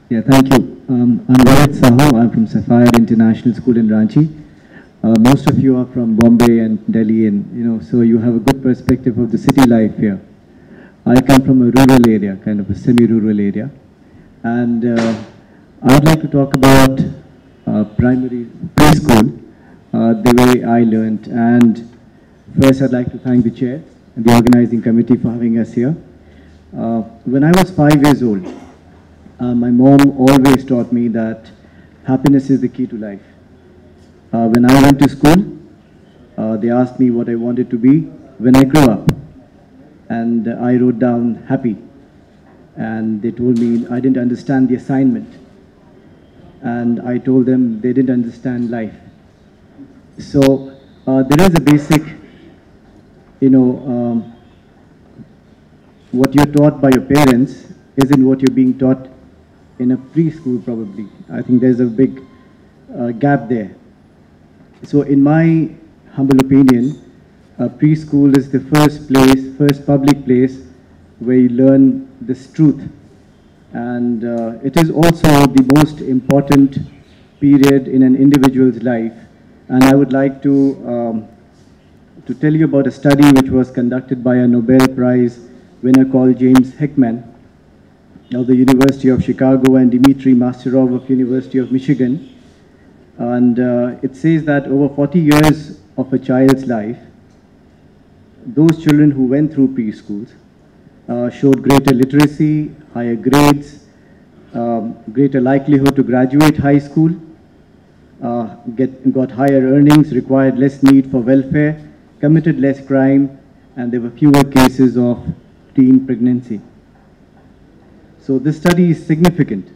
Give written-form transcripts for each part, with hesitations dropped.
Yeah, thank you. I'm Rohit Sahu. I'm from Sapphire International School in Ranchi. Most of you are from Bombay and Delhi, and so you have a good perspective of the city life here. I come from a rural area, kind of a semi-rural area, and I'd like to talk about primary preschool, the way I learned. And first, I'd like to thank the chair and the organizing committee for having us here. When I was 5 years old, my mom always taught me that happiness is the key to life. When I went to school, they asked me what I wanted to be when I grew up. And I wrote down happy. And they told me I didn't understand the assignment. And I told them they didn't understand life. So there is a basic, what you're taught by your parents isn't what you're being taught in a preschool probably. I think there's a big gap there. So in my humble opinion, preschool is the first public place where you learn this truth. And it is also the most important period in an individual's life. And I would like to tell you about a study which was conducted by a Nobel Prize winner called James Heckman of the University of Chicago and Dmitry Masterov of University of Michigan. And it says that over 40 years of a child's life, those children who went through preschools showed greater literacy, higher grades, greater likelihood to graduate high school, got higher earnings, required less need for welfare, committed less crime, and there were fewer cases of teen pregnancy. So this study is significant,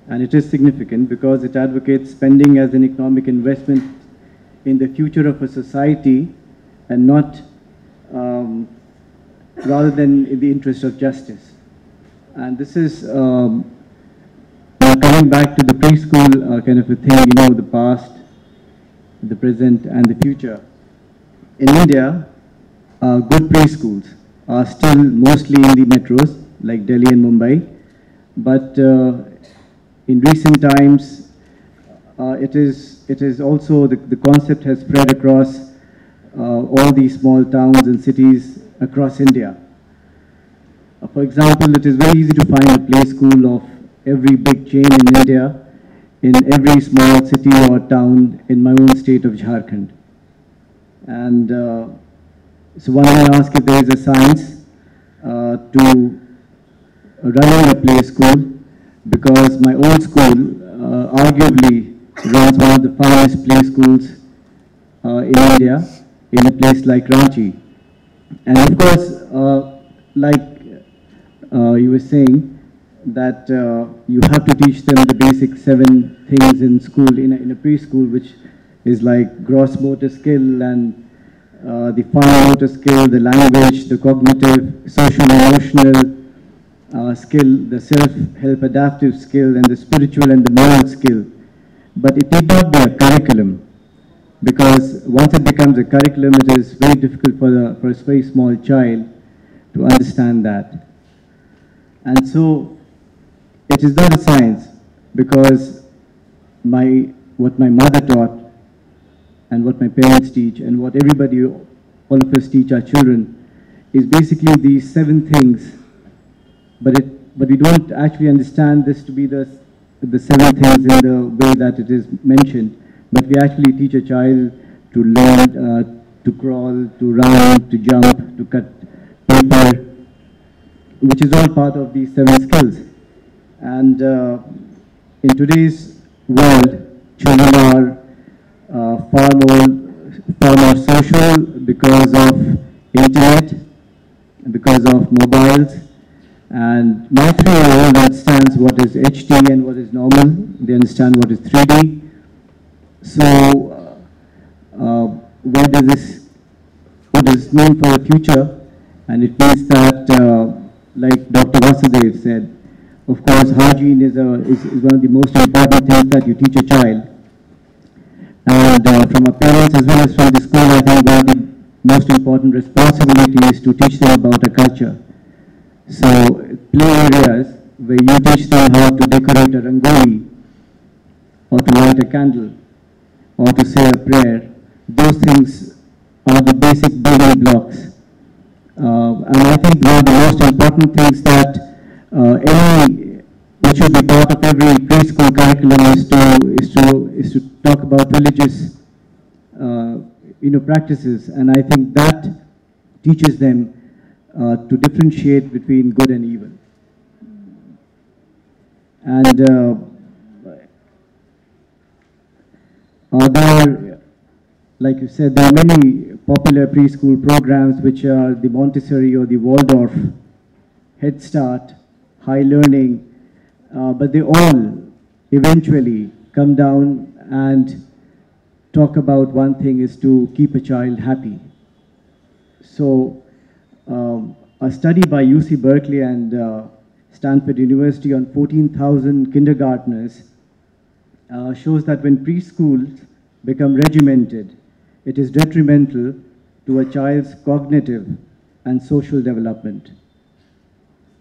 and it is significant because it advocates spending as an economic investment in the future of a society and not rather than in the interest of justice. And this is coming back to the preschool kind of a thing, the past, the present, and the future. In India, good preschools are still mostly in the metros like Delhi and Mumbai. But in recent times, it is also, the concept has spread across all these small towns and cities across India. For example, it is very easy to find a play school of every big chain in India, in every small city or town in my own state of Jharkhand. And so one may ask if there is a science to running a play school, because my old school arguably runs one of the finest play schools in India, in a place like Ranchi. And of course, like you were saying, that you have to teach them the basic 7 things in school, in a preschool, which is like gross motor skill and the fine motor skill, the language, the cognitive, social, emotional, skill, the self-help adaptive skill, and the spiritual and the moral skill. But it need not be a curriculum, because once it becomes a curriculum, it is very difficult for a very small child to understand that. And so it is not a science, because what my mother taught and what my parents teach and what everybody, all of us teach our children, is basically these 7 things. But we don't actually understand this to be the 7 things in the way that it is mentioned. But we actually teach a child to learn to crawl, to run, to jump, to cut paper, which is all part of these 7 skills. And in today's world, children are far more social because of internet, because of mobiles. And my 3-year-old understands what is HD and what is normal. They understand what is 3D. So what does this mean for the future? And it means that, like Dr. Vasudev said, of course, hygiene is one of the most important things that you teach a child. And from our parents as well as from the school, I think one of the most important responsibility is to teach them about a culture. So play areas where you teach them how to decorate a rangoli, or to light a candle, or to say a prayer. Those things are the basic building blocks. And I think one of the most important things that which should be part of every preschool curriculum is to talk about religious practices, and I think that teaches them to differentiate between good and evil. And there are, like you said, there are many popular preschool programs which are the Montessori or the Waldorf, Head Start, High Learning, but they all eventually come down and talk about one thing, is to keep a child happy. So a study by UC Berkeley and Stanford University on 14,000 kindergartners shows that when preschools become regimented, it is detrimental to a child's cognitive and social development.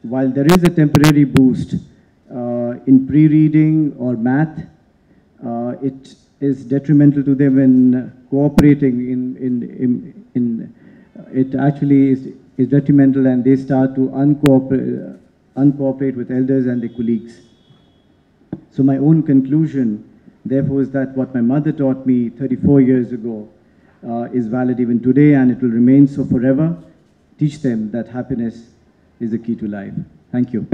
While there is a temporary boost in pre-reading or math, it is detrimental to them in cooperating it actually is detrimental, and they start to uncooperate with elders and their colleagues. So my own conclusion, therefore, is that what my mother taught me 34 years ago is valid even today, and it will remain so forever. Teach them that happiness is the key to life. Thank you.